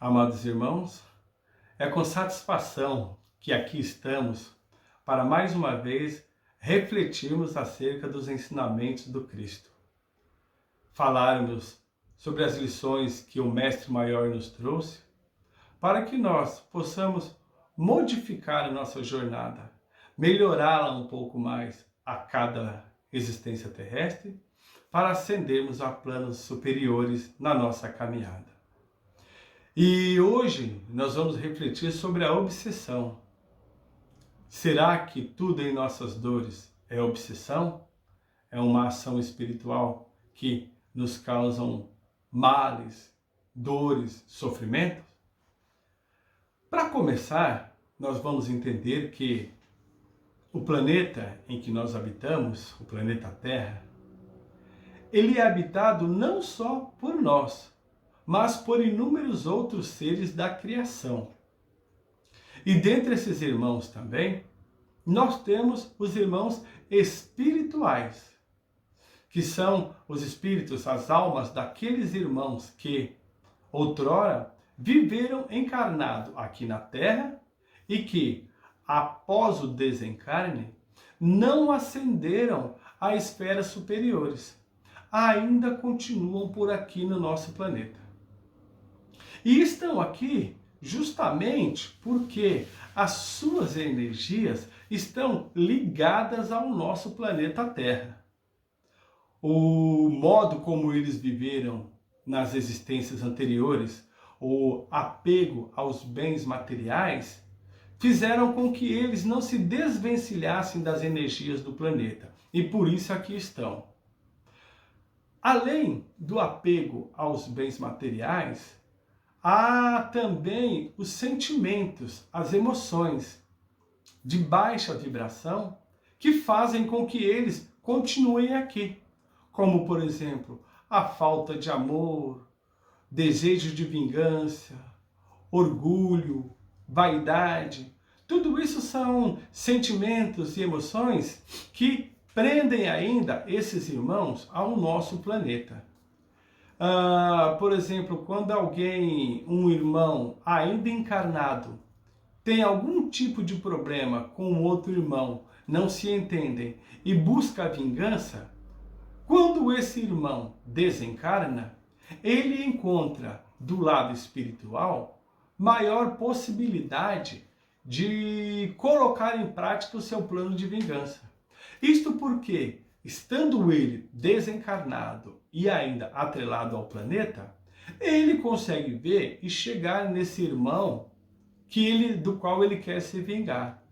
Amados irmãos, é com satisfação que aqui estamos para mais uma vez refletirmos acerca dos ensinamentos do Cristo. Falarmos sobre as lições que o Mestre Maior nos trouxe, para que nós possamos modificar a nossa jornada, melhorá-la um pouco mais a cada existência terrestre, para ascendermos a planos superiores na nossa caminhada. E hoje nós vamos refletir sobre a obsessão. Será que tudo em nossas dores é obsessão? É uma ação espiritual que nos causam males, dores, sofrimentos? Para começar, nós vamos entender que o planeta em que nós habitamos, o planeta Terra, ele é habitado não só por nós, mas por inúmeros outros seres da criação. E dentre esses irmãos também, nós temos os irmãos espirituais, que são os espíritos, as almas daqueles irmãos que, outrora, viveram encarnado aqui na Terra e que, após o desencarne, não ascenderam a esferas superiores, ainda continuam por aqui no nosso planeta. E estão aqui justamente porque as suas energias estão ligadas ao nosso planeta Terra. O modo como eles viveram nas existências anteriores, o apego aos bens materiais, fizeram com que eles não se desvencilhassem das energias do planeta. E por isso aqui estão. Além do apego aos bens materiais, há também os sentimentos, as emoções de baixa vibração que fazem com que eles continuem aqui. Como, por exemplo, a falta de amor, desejo de vingança, orgulho, vaidade. Tudo isso são sentimentos e emoções que prendem ainda esses irmãos ao nosso planeta. Por exemplo, quando alguém, um irmão ainda encarnado, tem algum tipo de problema com outro irmão, não se entendem e busca a vingança, quando esse irmão desencarna, ele encontra do lado espiritual maior possibilidade de colocar em prática o seu plano de vingança. Isto porque, estando ele desencarnado e ainda atrelado ao planeta, ele consegue ver e chegar nesse irmão do qual ele quer se vingar.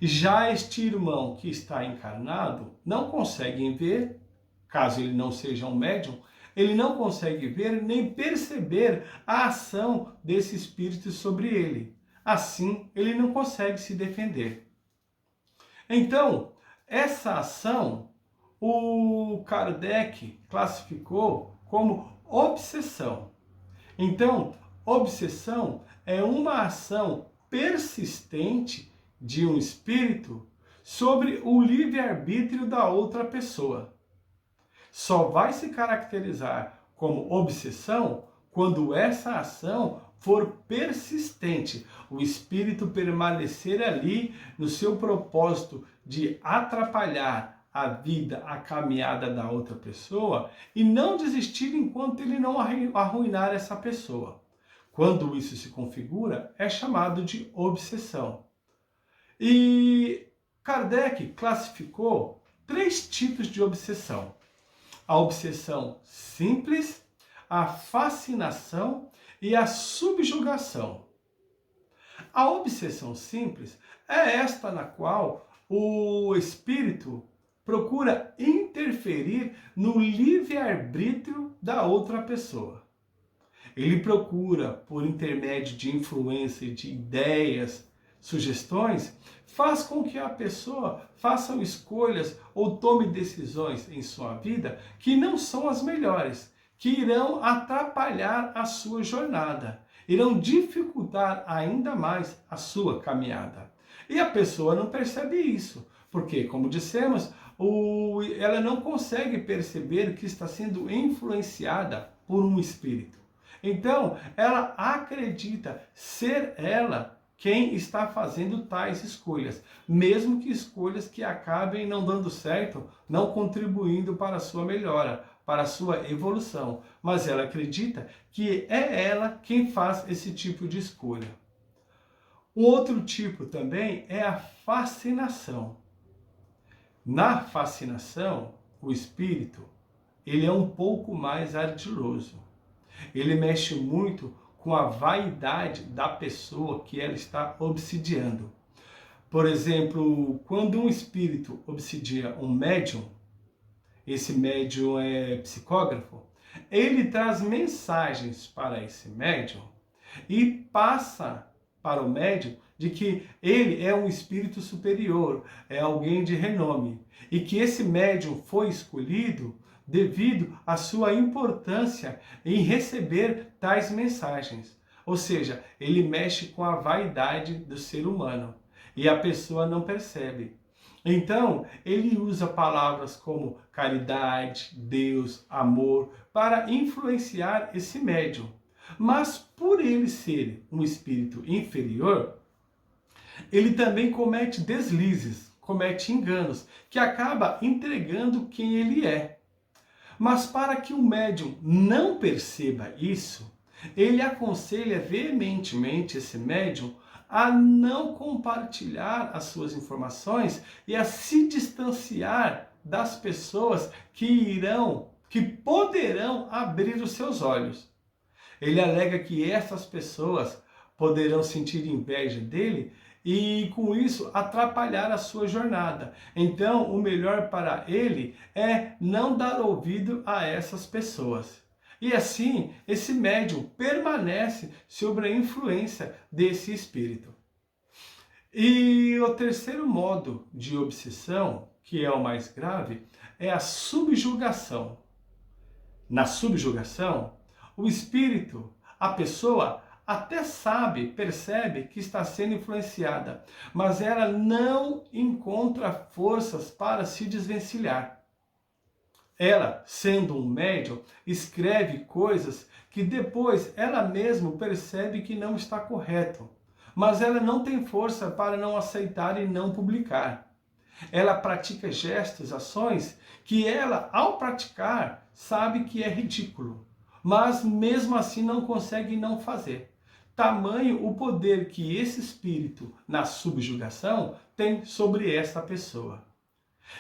Já este irmão que está encarnado não consegue ver, caso ele não seja um médium, ele não consegue ver nem perceber a ação desse espírito sobre ele. Assim, ele não consegue se defender. Então, essa ação o Kardec classificou como obsessão. Então, obsessão é uma ação persistente de um espírito sobre o livre-arbítrio da outra pessoa. Só vai se caracterizar como obsessão quando essa ação for persistente, o espírito permanecer ali no seu propósito de atrapalhar a vida, a caminhada da outra pessoa e não desistir enquanto ele não arruinar essa pessoa. Quando isso se configura, é chamado de obsessão. E Kardec classificou 3 tipos de obsessão: a obsessão simples, a fascinação e a subjugação. A obsessão simples é esta na qual o espírito procura interferir no livre-arbítrio da outra pessoa. Ele procura, por intermédio de influência de ideias, sugestões, faz com que a pessoa faça escolhas ou tome decisões em sua vida que não são as melhores, que irão atrapalhar a sua jornada, irão dificultar ainda mais a sua caminhada. E a pessoa não percebe isso, porque, como dissemos, ela não consegue perceber que está sendo influenciada por um espírito. Então, ela acredita ser ela quem está fazendo tais escolhas, mesmo que escolhas que acabem não dando certo, não contribuindo para a sua melhora, para a sua evolução. Mas ela acredita que é ela quem faz esse tipo de escolha. Um outro tipo também é a fascinação. Na fascinação, o espírito, ele é um pouco mais ardiloso. Ele mexe muito com a vaidade da pessoa que ela está obsidiando. Por exemplo, quando um espírito obsidia um médium, esse médium é psicógrafo, ele traz mensagens para esse médium e passa para o médium de que ele é um espírito superior, é alguém de renome, e que esse médium foi escolhido devido à sua importância em receber tais mensagens. Ou seja, ele mexe com a vaidade do ser humano e a pessoa não percebe. Então, ele usa palavras como caridade, Deus, amor, para influenciar esse médium. Mas por ele ser um espírito inferior, ele também comete deslizes, comete enganos, que acaba entregando quem ele é. Mas para que o médium não perceba isso, ele aconselha veementemente esse médium a não compartilhar as suas informações e a se distanciar das pessoas que poderão abrir os seus olhos. Ele alega que essas pessoas poderão sentir inveja dele e, com isso, atrapalhar a sua jornada. Então, o melhor para ele é não dar ouvido a essas pessoas. E assim, esse médium permanece sob a influência desse espírito. E o terceiro modo de obsessão, que é o mais grave, é a subjugação. Na subjugação, o espírito, a pessoa até sabe, percebe que está sendo influenciada, mas ela não encontra forças para se desvencilhar. Ela, sendo um médium, escreve coisas que depois ela mesma percebe que não está correto, mas ela não tem força para não aceitar e não publicar. Ela pratica gestos, ações que ela, ao praticar, sabe que é ridículo, mas mesmo assim não consegue não fazer. Tamanho o poder que esse espírito, na subjugação, tem sobre essa pessoa.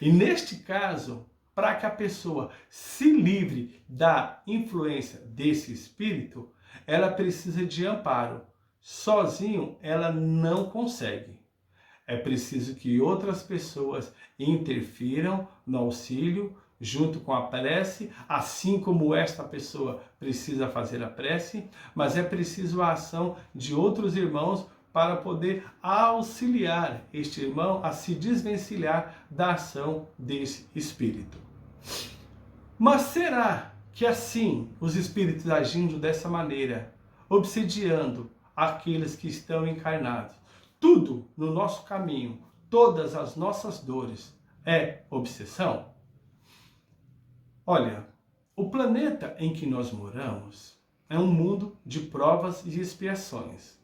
E neste caso, para que a pessoa se livre da influência desse espírito, ela precisa de amparo. Sozinho, ela não consegue. É preciso que outras pessoas interfiram no auxílio, junto com a prece, assim como esta pessoa precisa fazer a prece, mas é preciso a ação de outros irmãos para poder auxiliar este irmão a se desvencilhar da ação desse espírito. Mas será que assim, os espíritos agindo dessa maneira, obsediando aqueles que estão encarnados, tudo no nosso caminho, todas as nossas dores, é obsessão? Olha, o planeta em que nós moramos é um mundo de provas e expiações.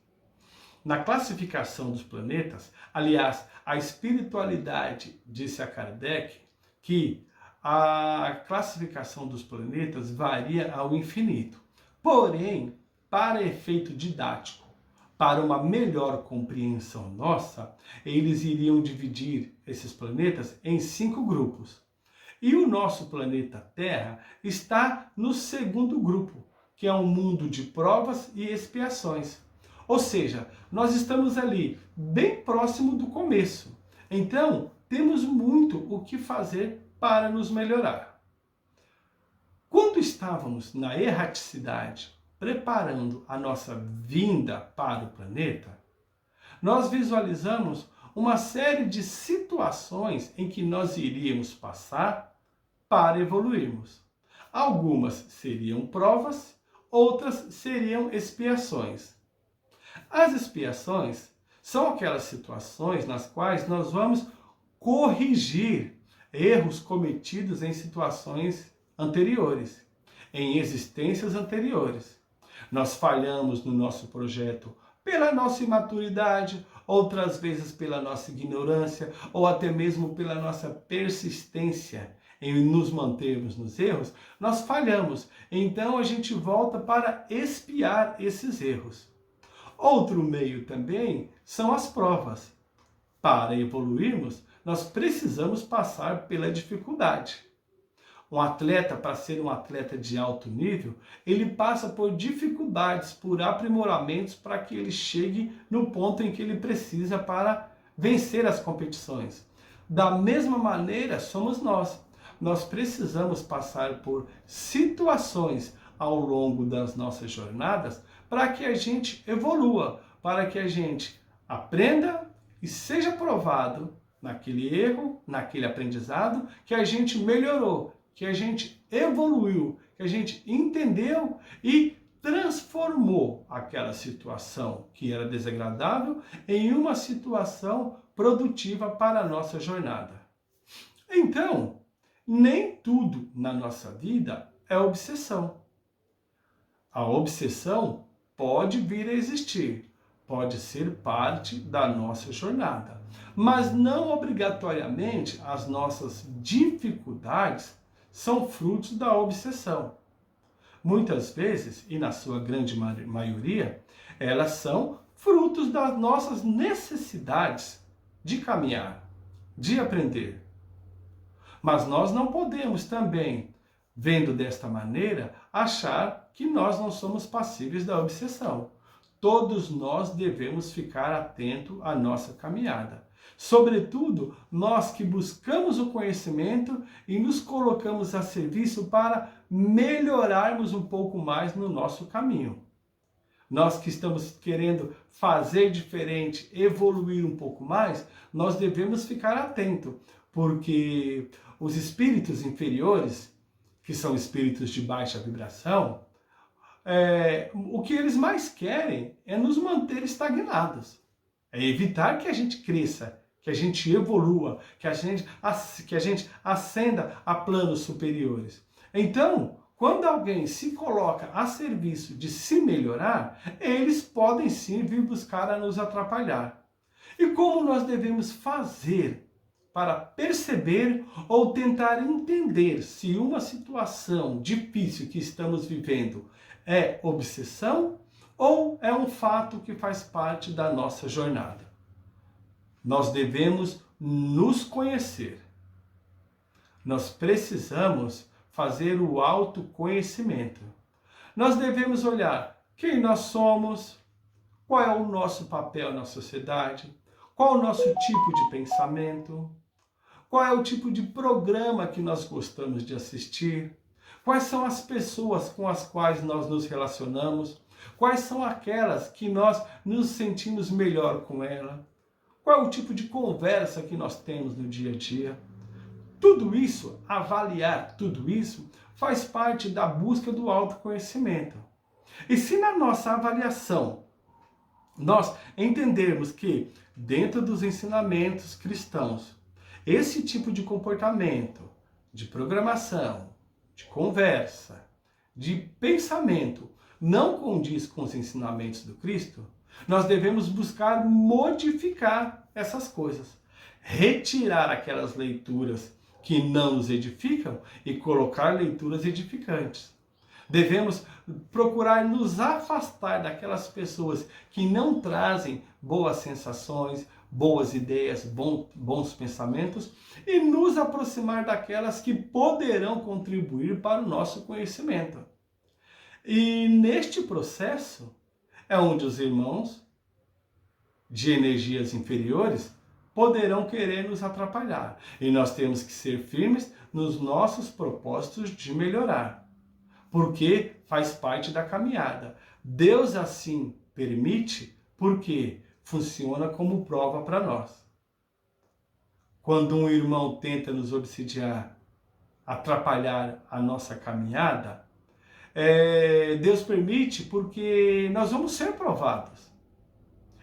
Na classificação dos planetas, aliás, a espiritualidade disse a Kardec que a classificação dos planetas varia ao infinito. Porém, para efeito didático, para uma melhor compreensão nossa, eles iriam dividir esses planetas em 5 grupos. E o nosso planeta Terra está no segundo grupo, que é um mundo de provas e expiações. Ou seja, nós estamos ali bem próximo do começo. Então, temos muito o que fazer para nos melhorar. Quando estávamos na erraticidade, preparando a nossa vinda para o planeta, nós visualizamos uma série de situações em que nós iríamos passar para evoluirmos. Algumas seriam provas, outras seriam expiações. As expiações são aquelas situações nas quais nós vamos corrigir erros cometidos em situações anteriores, em existências anteriores. Nós falhamos no nosso projeto pela nossa imaturidade, outras vezes pela nossa ignorância, ou até mesmo pela nossa persistência em nos mantermos nos erros, nós falhamos. Então a gente volta para expiar esses erros. Outro meio também são as provas. Para evoluirmos, nós precisamos passar pela dificuldade. Um atleta, para ser um atleta de alto nível, ele passa por dificuldades, por aprimoramentos para que ele chegue no ponto em que ele precisa para vencer as competições. Da mesma maneira, somos nós. Nós precisamos passar por situações ao longo das nossas jornadas para que a gente evolua, para que a gente aprenda e seja provado naquele erro, naquele aprendizado, que a gente melhorou, que a gente evoluiu, que a gente entendeu e transformou aquela situação que era desagradável em uma situação produtiva para a nossa jornada. Então, nem tudo na nossa vida é obsessão. A obsessão pode vir a existir, pode ser parte da nossa jornada, mas não obrigatoriamente as nossas dificuldades são frutos da obsessão. Muitas vezes, e na sua grande maioria, elas são frutos das nossas necessidades de caminhar, de aprender. Mas nós não podemos também, vendo desta maneira, achar que nós não somos passíveis da obsessão. Todos nós devemos ficar atento à nossa caminhada. Sobretudo, nós que buscamos o conhecimento e nos colocamos a serviço para melhorarmos um pouco mais no nosso caminho. Nós que estamos querendo fazer diferente, evoluir um pouco mais, nós devemos ficar atentos, porque os espíritos inferiores, que são espíritos de baixa vibração, o que eles mais querem é nos manter estagnados. É evitar que a gente cresça, que a gente evolua, que a gente ascenda a planos superiores. Então, quando alguém se coloca a serviço de se melhorar, eles podem sim vir buscar a nos atrapalhar. E como nós devemos fazer para perceber ou tentar entender se uma situação difícil que estamos vivendo é obsessão ou é um fato que faz parte da nossa jornada? Nós devemos nos conhecer. Nós precisamos fazer o autoconhecimento. Nós devemos olhar quem nós somos, qual é o nosso papel na sociedade, qual é o nosso tipo de pensamento, qual é o tipo de programa que nós gostamos de assistir, quais são as pessoas com as quais nós nos relacionamos, quais são aquelas que nós nos sentimos melhor com ela, qual é o tipo de conversa que nós temos no dia a dia. Tudo isso, avaliar tudo isso, faz parte da busca do autoconhecimento. E se na nossa avaliação nós entendermos que, dentro dos ensinamentos cristãos, esse tipo de comportamento, de programação, de conversa, de pensamento, não condiz com os ensinamentos do Cristo, nós devemos buscar modificar essas coisas. Retirar aquelas leituras que não nos edificam e colocar leituras edificantes. Devemos procurar nos afastar daquelas pessoas que não trazem boas sensações, boas ideias, bons pensamentos e nos aproximar daquelas que poderão contribuir para o nosso conhecimento. E neste processo é onde os irmãos de energias inferiores poderão querer nos atrapalhar. E nós temos que ser firmes nos nossos propósitos de melhorar, porque faz parte da caminhada. Deus assim permite porque funciona como prova para nós. Quando um irmão tenta nos obsidiar, atrapalhar a nossa caminhada, Deus permite porque nós vamos ser provados.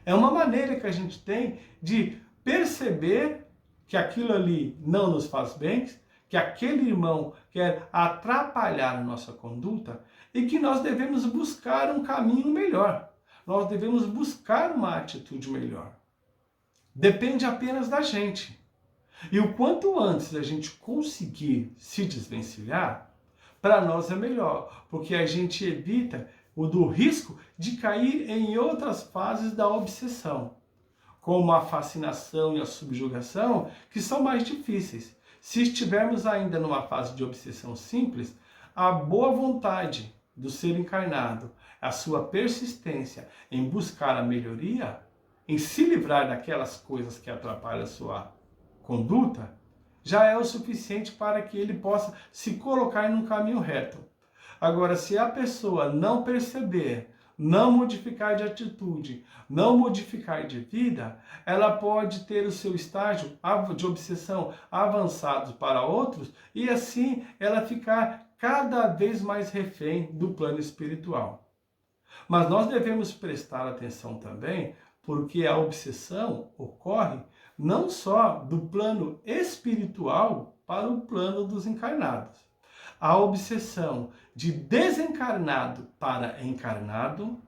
É uma maneira que a gente tem de perceber que aquilo ali não nos faz bem, que aquele irmão quer atrapalhar a nossa conduta, e que nós devemos buscar um caminho melhor. Nós devemos buscar uma atitude melhor. Depende apenas da gente. E o quanto antes a gente conseguir se desvencilhar, para nós é melhor, porque a gente evita do risco de cair em outras fases da obsessão, como a fascinação e a subjugação, que são mais difíceis. Se estivermos ainda numa fase de obsessão simples, a boa vontade do ser encarnado, a sua persistência em buscar a melhoria, em se livrar daquelas coisas que atrapalham a sua conduta, já é o suficiente para que ele possa se colocar num caminho reto. Agora, se a pessoa não perceber, não modificar de atitude, não modificar de vida, ela pode ter o seu estágio de obsessão avançado para outros e assim ela ficar cada vez mais refém do plano espiritual. Mas nós devemos prestar atenção também, porque a obsessão ocorre não só do plano espiritual para o plano dos encarnados. A obsessão de desencarnado para encarnado,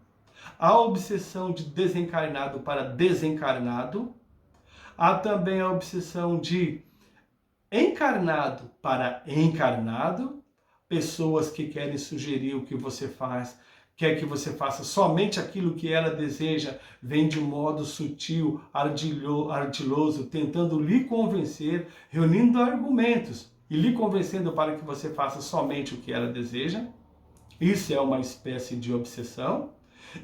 a obsessão de desencarnado para desencarnado, há também a obsessão de encarnado para encarnado, pessoas que querem sugerir o que você faz, quer que você faça somente aquilo que ela deseja, vem de modo sutil, ardiloso, tentando lhe convencer, reunindo argumentos e lhe convencendo para que você faça somente o que ela deseja. Isso é uma espécie de obsessão.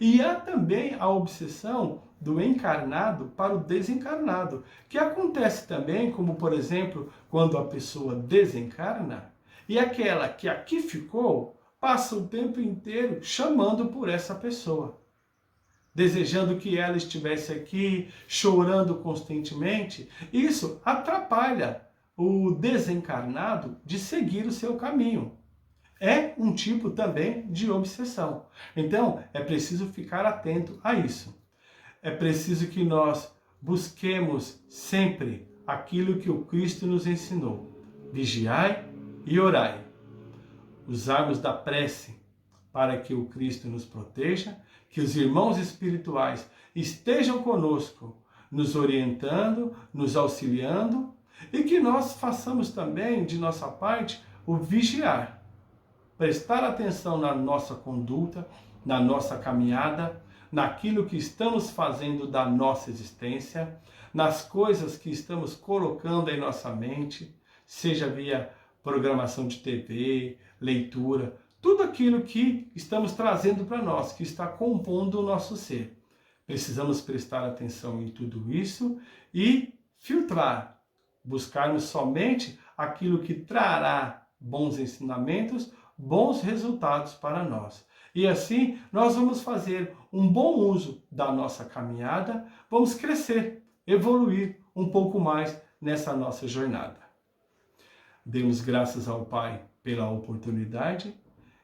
E há também a obsessão do encarnado para o desencarnado, que acontece também, como por exemplo, quando a pessoa desencarna e aquela que aqui ficou passa o tempo inteiro chamando por essa pessoa, desejando que ela estivesse aqui, chorando constantemente. Isso atrapalha o desencarnado de seguir o seu caminho. É um tipo também de obsessão. Então, é preciso ficar atento a isso. É preciso que nós busquemos sempre aquilo que o Cristo nos ensinou. Vigiai e orai. Usarmos da prece para que o Cristo nos proteja, que os irmãos espirituais estejam conosco, nos orientando, nos auxiliando, e que nós façamos também, de nossa parte, o vigiar. Prestar atenção na nossa conduta, na nossa caminhada, naquilo que estamos fazendo da nossa existência, nas coisas que estamos colocando em nossa mente, seja via programação de TV, leitura, tudo aquilo que estamos trazendo para nós, que está compondo o nosso ser. Precisamos prestar atenção em tudo isso e filtrar, buscarmos somente aquilo que trará bons ensinamentos, bons resultados para nós. E assim nós vamos fazer um bom uso da nossa caminhada, vamos crescer, evoluir um pouco mais nessa nossa jornada. Demos graças ao Pai pela oportunidade,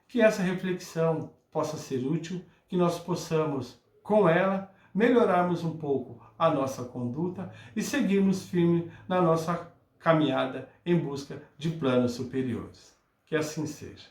que essa reflexão possa ser útil, que nós possamos, com ela, melhorarmos um pouco a nossa conduta e seguirmos firme na nossa caminhada em busca de planos superiores. Que assim seja.